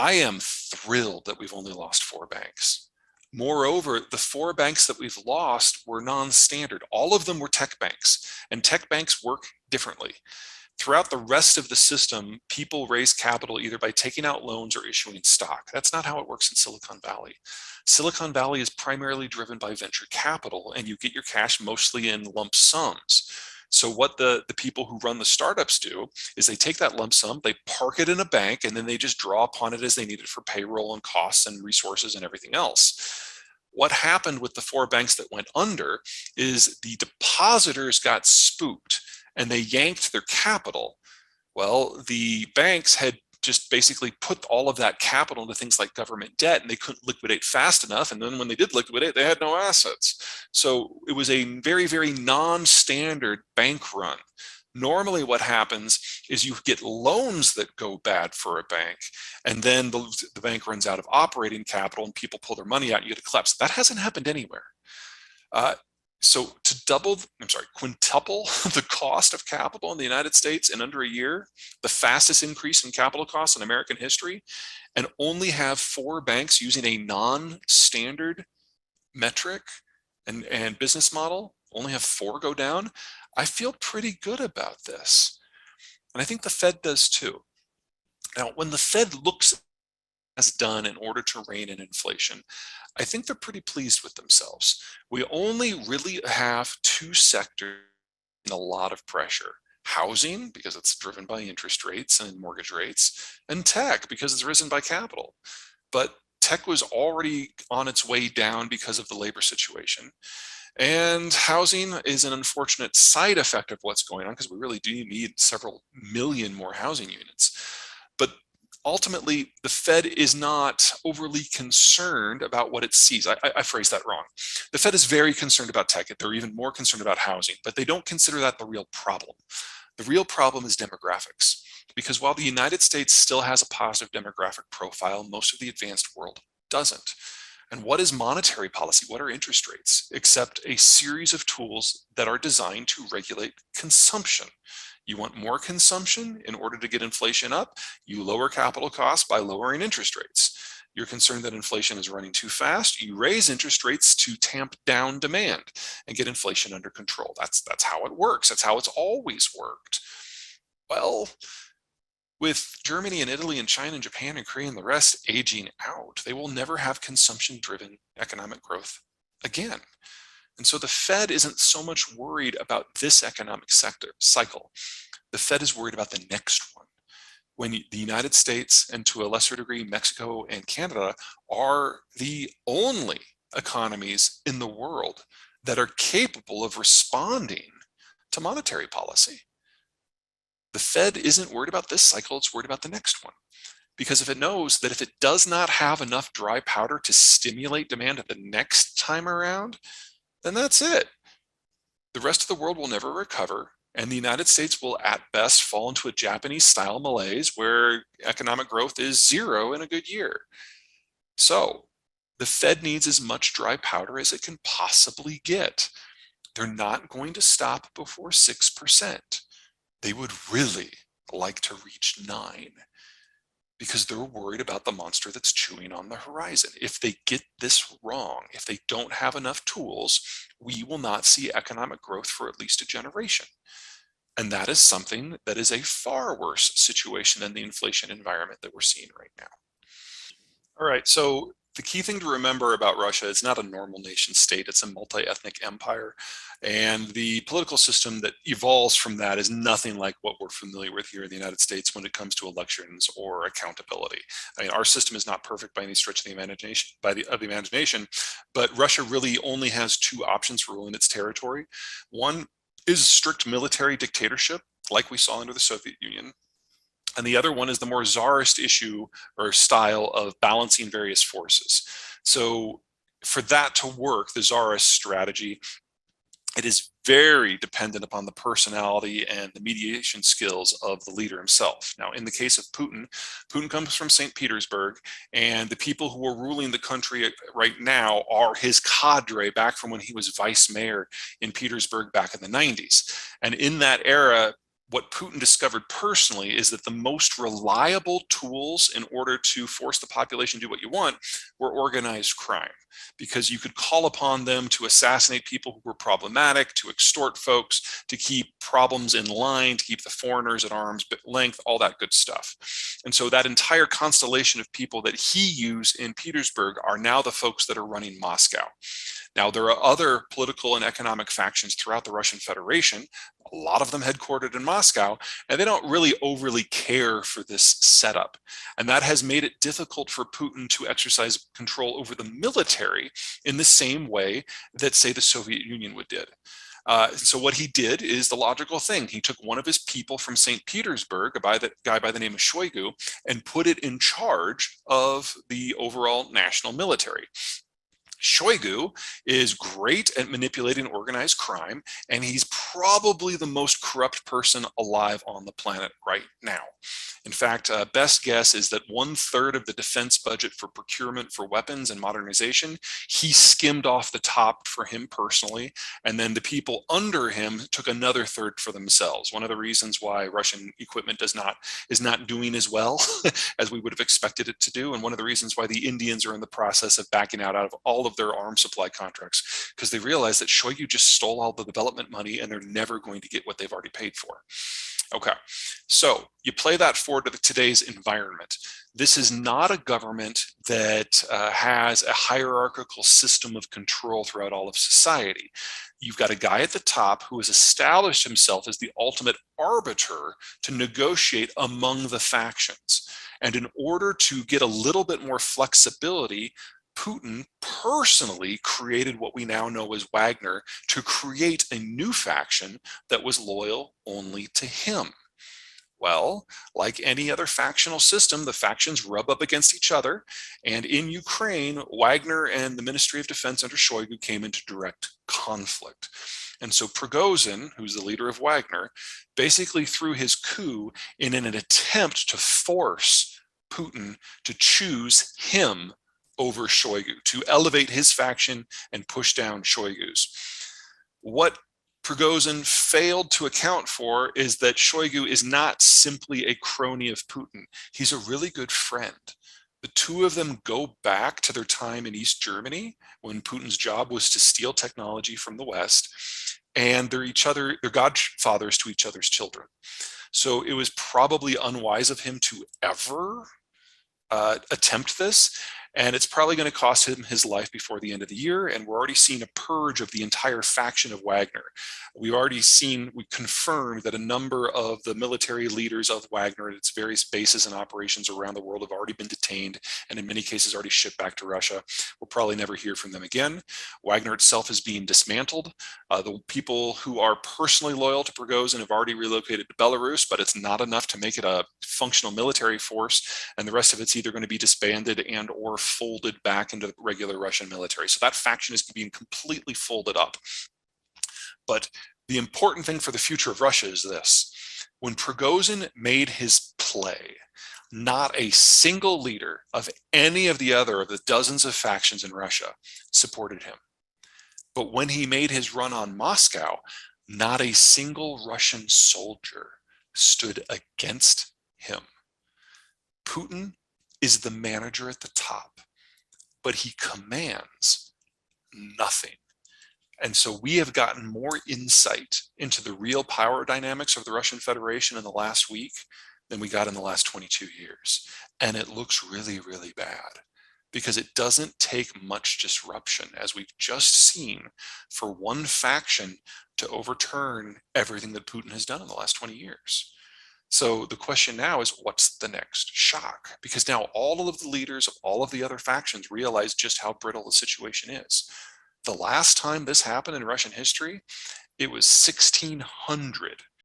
I am thrilled that we've only lost 4 banks. Moreover, the 4 banks that we've lost were non-standard. All of them were tech banks, and tech banks work differently. Throughout the rest of the system, people raise capital either by taking out loans or issuing stock. That's not how it works in Silicon Valley. Silicon Valley is primarily driven by venture capital, and you get your cash mostly in lump sums. So what the people who run the startups do is they take that lump sum, they park it in a bank, and then they just draw upon it as they need it for payroll and costs and resources and everything else. What happened with the 4 banks that went under is the depositors got spooked and they yanked their capital. Well, the banks had just basically put all of that capital into things like government debt, and they couldn't liquidate fast enough. And then when they did liquidate, they had no assets. So it was a very, very non-standard bank run. Normally what happens is you get loans that go bad for a bank, and then the bank runs out of operating capital and people pull their money out and you get a collapse. That hasn't happened anywhere. So to quintuple the cost of capital in the United States in under a year, the fastest increase in capital costs in American history, and only have 4 banks using a non-standard metric and business model, only have 4 go down, I feel pretty good about this. And I think the Fed does too. Now, when the Fed looks has done in order to rein in inflation, I think they're pretty pleased with themselves. We only really have 2 sectors in a lot of pressure. Housing, because it's driven by interest rates and mortgage rates, and tech, because it's risen by capital. But tech was already on its way down because of the labor situation. And housing is an unfortunate side effect of what's going on, because we really do need several million more housing units. But ultimately, the Fed is not overly concerned about what it sees. I phrased that wrong. The Fed is very concerned about tech. They're even more concerned about housing, but they don't consider that the real problem. The real problem is demographics, because while the United States still has a positive demographic profile, most of the advanced world doesn't. And what is monetary policy? What are interest rates? Except a series of tools that are designed to regulate consumption. You want more consumption in order to get inflation up, you lower capital costs by lowering interest rates. You're concerned that inflation is running too fast, you raise interest rates to tamp down demand and get inflation under control. That's how it works. That's how it's always worked. Well, with Germany and Italy and China and Japan and Korea and the rest aging out, they will never have consumption-driven economic growth again. And so the Fed isn't so much worried about this economic cycle. The Fed is worried about the next one. When the United States, and to a lesser degree Mexico and Canada, are the only economies in the world that are capable of responding to monetary policy. The Fed isn't worried about this cycle, it's worried about the next one. Because if it knows that if it does not have enough dry powder to stimulate demand at the next time around, then that's it. The rest of the world will never recover, and the United States will at best fall into a Japanese-style malaise where economic growth is 0 in a good year. So the Fed needs as much dry powder as it can possibly get. They're not going to stop before 6%. They would really like to reach 9%. Because they're worried about the monster that's chewing on the horizon. If they get this wrong, if they don't have enough tools, we will not see economic growth for at least a generation. And that is something that is a far worse situation than the inflation environment that we're seeing right now. All right, so the key thing to remember about Russia, it's not a normal nation state, it's a multi-ethnic empire. And the political system that evolves from that is nothing like what we're familiar with here in the United States when it comes to elections or accountability. I mean, our system is not perfect by any stretch of the imagination, but Russia really only has 2 options for ruling its territory. One is strict military dictatorship, like we saw under the Soviet Union. And the other one is the more czarist issue or style of balancing various forces. So for that to work, the czarist strategy, it is very dependent upon the personality and the mediation skills of the leader himself. Now, in the case of Putin, Putin comes from St. Petersburg, and the people who are ruling the country right now are his cadre back from when he was vice mayor in Petersburg back in the 90s. And in that era, what Putin discovered personally is that the most reliable tools in order to force the population to do what you want were organized crime, because you could call upon them to assassinate people who were problematic, to extort folks, to keep problems in line, to keep the foreigners at arm's length, all that good stuff. And so that entire constellation of people that he used in Petersburg are now the folks that are running Moscow. Now, there are other political and economic factions throughout the Russian Federation, a lot of them headquartered in Moscow, and they don't really overly care for this setup. And that has made it difficult for Putin to exercise control over the military in the same way that, say, the Soviet Union would did. So what he did is the logical thing. He took one of his people from St. Petersburg, a guy by the name of Shoigu, and put it in charge of the overall national military. Shoigu is great at manipulating organized crime, and he's probably the most corrupt person alive on the planet right now. In fact, best guess is that 1/3 of the defense budget for procurement for weapons and modernization, he skimmed off the top for him personally, and then the people under him took another third for themselves. One of the reasons why Russian equipment is not doing as well as we would have expected it to do, and one of the reasons why the Indians are in the process of backing out of all of their arms supply contracts, because they realize that Shoigu just stole all the development money and they're never going to get what they've already paid for. Okay, so you play that forward to today's environment. This is not a government that has a hierarchical system of control throughout all of society. You've got a guy at the top who has established himself as the ultimate arbiter to negotiate among the factions. And in order to get a little bit more flexibility, Putin personally created what we now know as Wagner to create a new faction that was loyal only to him. Well, like any other factional system, the factions rub up against each other. And in Ukraine, Wagner and the Ministry of Defense under Shoigu came into direct conflict. And so Prigozhin, who's the leader of Wagner, basically threw his coup in an attempt to force Putin to choose him over Shoigu, to elevate his faction and push down Shoigu's. What Prigozhin failed to account for is that Shoigu is not simply a crony of Putin. He's a really good friend. The two of them go back to their time in East Germany when Putin's job was to steal technology from the West, and they're godfathers to each other's children. So it was probably unwise of him to ever attempt this. And it's probably going to cost him his life before the end of the year. And we're already seeing a purge of the entire faction of Wagner. We confirmed that a number of the military leaders of Wagner at its various bases and operations around the world have already been detained, and in many cases already shipped back to Russia. We'll probably never hear from them again. Wagner itself is being dismantled. The people who are personally loyal to Prigozhin have already relocated to Belarus, but it's not enough to make it a functional military force, and the rest of it's either going to be disbanded and or folded back into the regular Russian military. So that faction is being completely folded up. But the important thing for the future of Russia is this. When Prigozhin made his play, not a single leader of any of the dozens of factions in Russia supported him. But when he made his run on Moscow, not a single Russian soldier stood against him. Putin is the manager at the top, but he commands nothing. And so we have gotten more insight into the real power dynamics of the Russian Federation in the last week than we got in the last 22 years. And it looks really, really bad, because it doesn't take much disruption, as we've just seen, for one faction to overturn everything that Putin has done in the last 20 years. So the question now is, what's the next shock? Because now all of the leaders of all of the other factions realize just how brittle the situation is. The last time this happened in Russian history, it was 1600